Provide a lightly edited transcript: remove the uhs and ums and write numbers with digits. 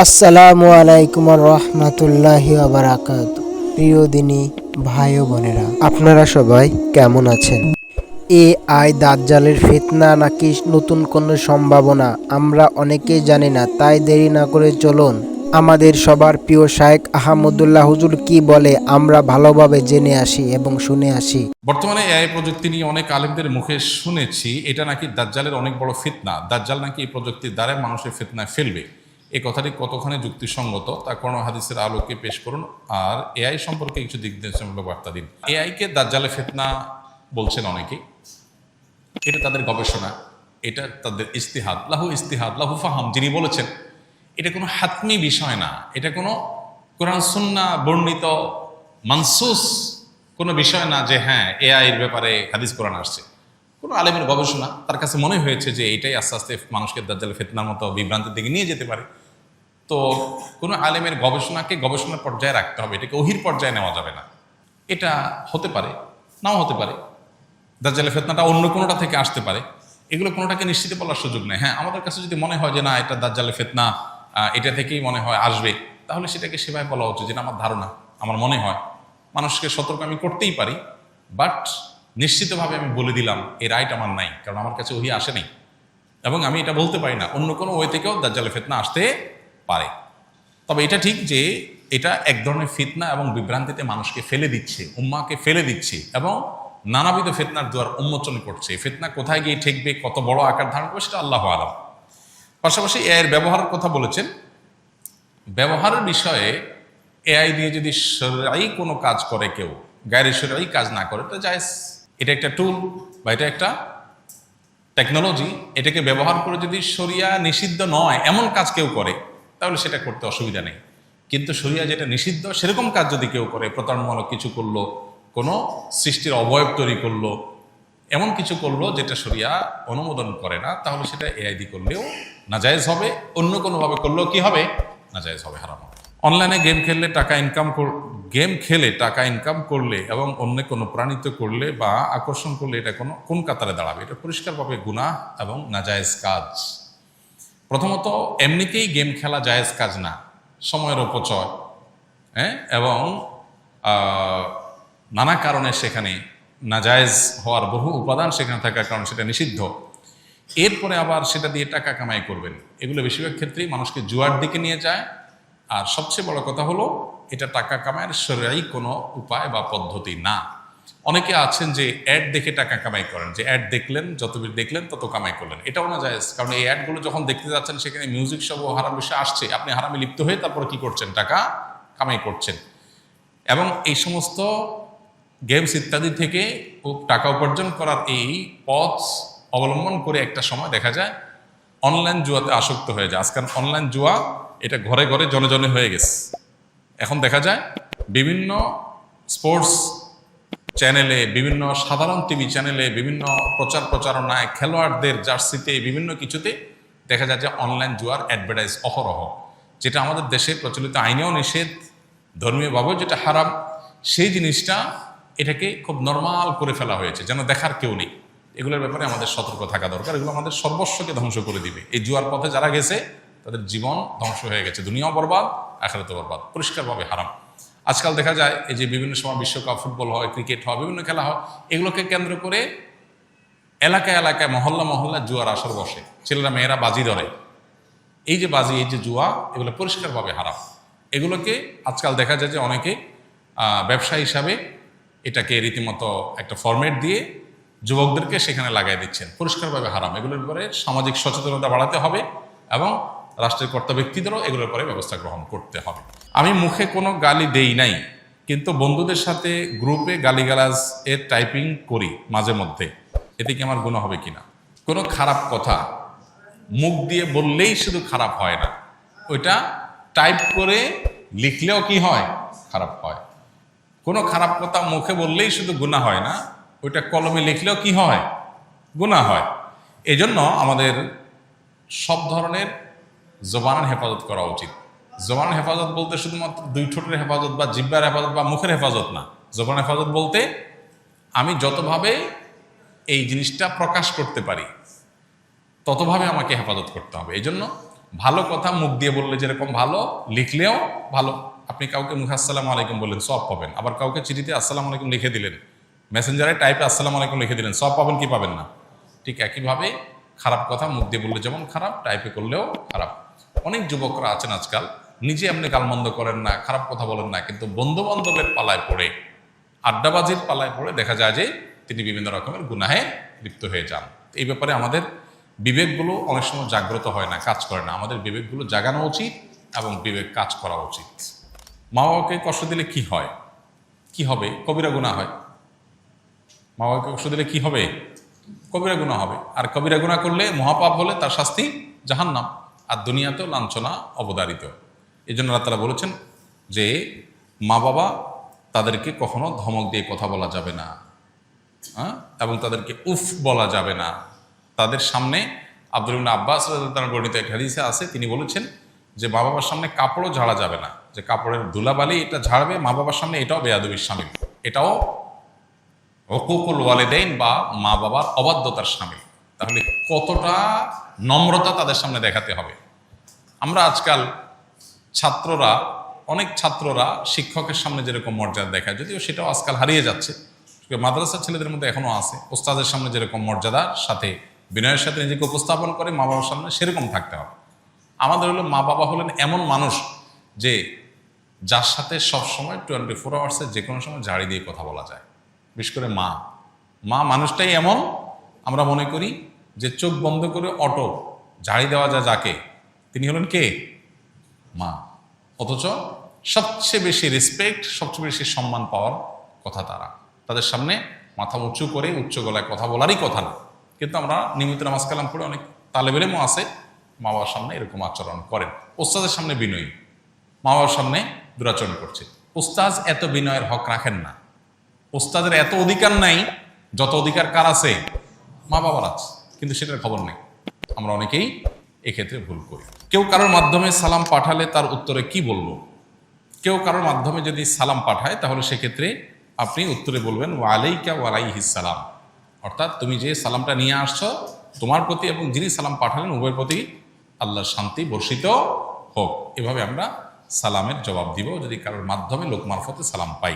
আসসালামু আলাইকুম রহমতুল্লাহি বারাকাতু। প্রিয় দিনী ভাই ও বোনেরা, আপনারা সবাই কেমন আছেন? এআই দাজ্জালের ফিতনা নাকি নতুন কোনো সম্ভাবনা, আমরা অনেকেই জানি না। তাই দেরি না করে চলুন আমাদের সবার প্রিয় শায়েখ আহমদুল্লাহ হুজুর কি বলে আমরা ভালোভাবে জেনে আসি এবং শুনে আসি। বর্তমানে এআই প্রযুক্তি নিয়ে অনেক আলেমদের মুখে শুনেছি এটা নাকি দাজ্জালের অনেক বড় ফিতনা। দাজ্জাল নাকি এই প্রযুক্তির দ্বারা মানুষের ফিতনায় ফেলবে। এই কথাটি কতখানি যুক্তিসঙ্গত তা কোরআন হাদিসের আলোকে পেশ করুন, আর এআই সম্পর্কে কিছু দিক নির্দেশনামূলক বার্তা দিন। এআইকে দাজ্জালের ফিতনা বলছেন অনেকেই। এটা তাদের গবেষণা, এটা তাদের ইস্তিহাদ লাহু ফাহাম, যিনি বলেছেন এটা কোনো হাতমি বিষয় না, এটা কোনো কোরআন সুন্নাহ বর্ণিত মানসুস কোনো বিষয় না যে হ্যাঁ এআই এর ব্যাপারে হাদিস কোরআন আসছে। কোনো আলেমের গবেষণা, তার কাছে মনে হয়েছে যে এটাই আস্তে আস্তে মানুষকে দাজ্জালের ফিতনার মতো বিভ্রান্তির দিকে নিয়ে যেতে পারে। তো কোনো আলেমের গবেষণাকে গবেষণার পর্যায়ে রাখতে হবে, এটাকে ওহির পর্যায়ে নেওয়া যাবে না। এটা হতে পারে, নাও হতে পারে, দাজ্জালের ফিতনাটা অন্য কোনোটা থেকে আসতে পারে। এগুলো কোনোটাকে নিশ্চিত বলার সুযোগ নেই। হ্যাঁ, আমাদের কাছে যদি মনে হয় যে না এটা দাজ্জালের ফিতনা, এটা থেকেই মনে হয় আসবে, তাহলে সেটাকে সেভাবে বলা উচিত, যেটা আমার ধারণা, আমার মনে হয়। মানুষকে সতর্ক আমি করতেই পারি, বাট নিশ্চিতভাবে আমি বলে দিলাম এই রাইট আমার নাই, কারণ আমার কাছে ওহি আসে নেই, এবং আমি এটা বলতে পারি না অন্য কোনো ওয়ে থেকেও দাজ্জালের ফিতনা আসতে পারে। তবে এটা ঠিক যে এটা এক ধরনের ফিতনা এবং বিভ্রান্তিতে মানুষকে ফেলে দিচ্ছে, উম্মাকে ফেলে দিচ্ছে, এবং নানাবিধ ফিতনার দুয়ার উন্মোচন করছে। ফিতনা কোথায় গিয়ে ঠেকবে, কত বড় আকার ধারণ করবে, সেটা আল্লাহু আলাম। পাশাপাশি এআইয়ের ব্যবহারের কথা বলেছেন। ব্যবহারের বিষয়ে এআই দিয়ে যদি শরঈ কোনো কাজ করে কেউ, গায়রে শরঈ কাজ না করে, তো জায়েজ। এটা একটা টুল বা এটা একটা টেকনোলজি, এটাকে ব্যবহার করে যদি শরিয়া নিষিদ্ধ নয় এমন কাজ কেউ করে, তাহলে সেটা করতে অসুবিধা নেই। কিন্তু শরিয়া যেটা নিষিদ্ধ সেরকম কাজ যদি কেউ করে, প্রতারণামূলক কিছু করলো, কোনো সৃষ্টির অবয়ব তৈরি করলো, এমন কিছু করলো যেটা শরিয়া অনুমোদন করে না, তাহলে সেটা এআই দিয়ে করলেও নাজায়েজ হবে, অন্য কোনোভাবে করলেও কি হবে, নাজায়েজ হবে, হারাম হবে। অনলাইনে গেম খেলে টাকা ইনকাম করলে এবং অন্যকে অনুপ্রাণিত করলে বা আকর্ষণ করলে এটা কোন কাতারে দাঁড়াবে? এটা পরিষ্কারভাবে গুনাহ এবং নাজায়েজ কাজ। প্রথমত এমনিতেই গেম খেলা জায়েজ কাজ না, সময়ের অপচয়, হ্যাঁ, এবং নানা কারণে সেখানে নাজায়েজ হওয়ার বহু উপাদান সেখানে থাকার কারণে সেটা নিষিদ্ধ। এরপরে আবার সেটা দিয়ে টাকা কামাই করবেন, এগুলো বেশিরভাগ ক্ষেত্রেই মানুষকে জুয়ার দিকে নিয়ে যায়। আর সবচেয়ে বড় কথা হলো এটা টাকা কামাইয়ের শরঈ কোনো উপায় বা পদ্ধতি না। অনেকে আছেন যে অ্যাড দেখে টাকা কামাই করেন, যে অ্যাড দেখলেন, যত দেখলেন তত কামাই করলেন, এটাও না জায়েজ। কারণ এই অ্যাডগুলো যখন দেখতে যাচ্ছেন সেখানে মিউজিক সহ হারাম বিষয় আসছে, আপনি হারামে লিপ্ত হয়ে তারপরে কি করছেন, টাকা কামাই করছেন। এবং এই সমস্ত গেমস ইত্যাদি থেকে টাকা উপার্জন করার এই পথ অবলম্বন করে একটা সময় দেখা যায় অনলাইন জুয়াতে আসক্ত হয়ে যায়। আজকাল অনলাইন জুয়া এটা ঘরে ঘরে জনে জনে হয়ে গেছে। এখন দেখা যায় বিভিন্ন স্পোর্টস চ্যানেলে, বিভিন্ন সাধারণ টিভি চ্যানেলে, বিভিন্ন প্রচারণায়, খেলোয়াড়দের জার্সিতে, বিভিন্ন কিছুতে দেখা যায় যে অনলাইন জুয়ার অ্যাডভার্টাইজ অহরহ, যেটা আমাদের দেশে প্রচলিত আইনেও নিষেধ, ধর্মীয়ভাবেও যেটা হারাম। সেই জিনিসটা এটাকে খুব নর্মাল করে ফেলা হয়েছে, যেন দেখার কেউ নেই। এগুলোর ব্যাপারে আমাদের সতর্ক থাকা দরকার। এগুলো আমাদের সর্বস্বকে ধ্বংস করে দিবে। এই জুয়ার পথে যারা গেছে তাদের জীবন ধ্বংস হয়ে গেছে, দুনিয়াও বরবাদ, আখিরাতও বরবাদ, পরিষ্কারভাবে হারাম। আজকাল দেখা যায় এই যে বিভিন্ন সময় বিশ্বকাপ, ফুটবল হয়, ক্রিকেট হয়, বিভিন্ন খেলা হয়, এগুলোকে কেন্দ্র করে এলাকায় এলাকায়, মহল্লা মহল্লা জুয়ার আসর বসে, ছেলেরা মেয়েরা বাজি ধরে। এই যে বাজি, এই যে জুয়া, এগুলো পরিষ্কারভাবে হারাম। এগুলোকে আজকাল দেখা যায় যে অনেকে ব্যবসা হিসাবে এটাকে রীতিমতো একটা ফরম্যাট দিয়ে যুবকদেরকে সেখানে লাগাই দিচ্ছেন, পরিষ্কারভাবে হারাম। এগুলোর ব্যাপারে সামাজিক সচেতনতা বাড়াতে হবে এবং রাষ্ট্রের কর্তা ব্যক্তিদেরও এগুলোর পরে ব্যবস্থা গ্রহণ করতে হবে। আমি মুখে কোনো গালি দেই নাই, কিন্তু বন্ধুদের সাথে গ্রুপে গালিগালাজ এর টাইপিং করি মাঝে মধ্যে, এতে কি আমার গুনাহ হবে কিনা? কোনো খারাপ কথা মুখ দিয়ে বললেই শুধু খারাপ হয় না, ওইটা টাইপ করে লিখলেও কি হয়, খারাপ হয়। কোনো খারাপ কথা মুখে বললেই শুধু গুনাহ হয় না, ওইটা কলমে লিখলেও কি হয়, গুনাহ হয়। এজন্য আমাদের সব ধরনের জবানের হেফাজত করা উচিত। জবানের হেফাজত বলতে শুধুমাত্র দুই ঠোঁটের হেফাজত বা জিহ্বার হেফাজত বা মুখের হেফাজত না। জবানের হেফাজত বলতে আমি যতভাবে এই জিনিসটা প্রকাশ করতে পারি ততভাবে আমাকে হেফাজত করতে হবে। এই জন্য ভালো কথা মুখ দিয়ে বললে যেরকম ভালো, লিখলেও ভালো। আপনি কাউকে মুখে আসসালামু আলাইকুম বললেন, সব পাবেন। আবার কাউকে চিঠিতে আসসালামু আলাইকুম লিখে দিলেন, মেসেঞ্জারে টাইপে আসসালামু আলাইকুম লিখে দিলেন, সব পাবেন কি পাবেন না? ঠিক একইভাবে খারাপ কথা মুখ দিয়ে বললে যেমন খারাপ, টাইপে করলেও খারাপ। অনেক যুবকরা আছেন আজকাল, নিজে আপনি গালমন্দ করেন না, খারাপ কথা বলেন না, কিন্তু বন্ধু বান্ধবের পালায় পড়ে, আড্ডাবাজির পালায় পড়ে দেখা যায় যে তিনি বিভিন্ন রকমের গুনাহে লিপ্ত হয়ে যান। এই ব্যাপারে আমাদের বিবেকগুলো অনেক সময় জাগ্রত হয় না, কাজ করে না। আমাদের বিবেকগুলো জাগানো উচিত এবং বিবেক কাজ করা উচিত। মা বাবাকে কষ্ট দিলে কি হয়, কি হবে? কবিরা গুনাহ হয়। মা বাবাকে কষ্ট দিলে কি হবে? কবিরা গুনাহ হবে। আর কবিরা গুনাহ করলে, মহাপাপ হলে তার শাস্তি জাহান্নাম, আর দুনিয়াতেও লাঞ্ছনা অবধারিত। এই জন্য আল্লাহ তাআলা বলেছেন যে মা বাবা তাদেরকে কখনো ধমক দিয়ে কথা বলা যাবে না, এবং তাদেরকে উফ বলা যাবে না। তাদের সামনে আব্দুল ইবনে আব্বাস রাদিয়াল্লাহু তাআলা বর্ণিত এক হাদিসে আছে, তিনি বলেছেন যে মা বাবার সামনে কাপড়ও ঝাড়া যাবে না, যে কাপড়ের ধুলাবালি এটা ঝাড়বে মা বাবার সামনে, এটাও বেয়াদবির শামিল, এটাও হুকুকুল ওয়ালিদাইন বা মা বাবার অবাধ্যতার শামিল। তাহলে কতটা নম্রতা তাদের সামনে দেখাতে হবে। আমরা আজকাল ছাত্ররা, অনেক ছাত্ররা শিক্ষকের সামনে যেরকম মর্যাদা দেখায়, যদিও সেটাও আজকাল হারিয়ে যাচ্ছে, মাদ্রাসার ছেলেদের মধ্যে এখনো আছে, ওস্তাদের সামনে যেরকম মর্যাদার সাথে বিনয়ের সাথে নিজেকে উপস্থাপন করে, মা বাবার সামনে সেরকম থাকতে হবে। আমাদের হলো মা বাবা হলেন এমন মানুষ যে যার সাথে সবসময় 24 আওয়ার্সে যে কোনো সময় ঝাড়ি দিয়ে কথা বলা যায়। বিশেষ করে মা মানুষটাই এমন, আমরা মনে করি যে চোখ বন্ধ করে অটো ঝাড়ি দেওয়া যায় যাকে, তিনি হলেন কে? মা। অথচ সবচেয়ে বেশি রেসপেক্ট, সবচেয়ে বেশি সম্মান পাওয়ার কথা তারা। তাদের সামনে মাথা উঁচু করে উচ্চ গলায় কথা বলারই কথা না, কিন্তু আমরা নিয়মিত নামাজ কালাম পড়ে অনেক তালেব ইলমও আছে মা বাবার সামনে এরকম আচরণ করেন। ওস্তাদের সামনে বিনয়ী, মা বাবার সামনে দুরাচরণ করছে। ওস্তাদ এত বিনয়ের হক রাখেন না, ওস্তাদের এত অধিকার নাই যত অধিকার কার আছে? মা বাবার আছে, কিন্তু সেটার খবর নেই। আমরা অনেকেই এক্ষেত্রে ভুল করি। কেউ কারোর মাধ্যমে সালাম পাঠালে তার উত্তরে কি বলবো? কেউ কারোর মাধ্যমে যদি সালাম পাঠায় তাহলে সেক্ষেত্রে আপনি উত্তরে বলবেন ওয়ালাইকা ওয়ালাইহিস সালাম, অর্থাৎ তুমি যে সালামটা নিয়ে আসছো তোমার প্রতি এবং যিনি সালাম পাঠালেন উভয়ের প্রতি আল্লাহর শান্তি বর্ষিত হোক। এভাবে আমরা সালামের জবাব দিব যদি কারোর মাধ্যমে লোক মারফতে সালাম পাই।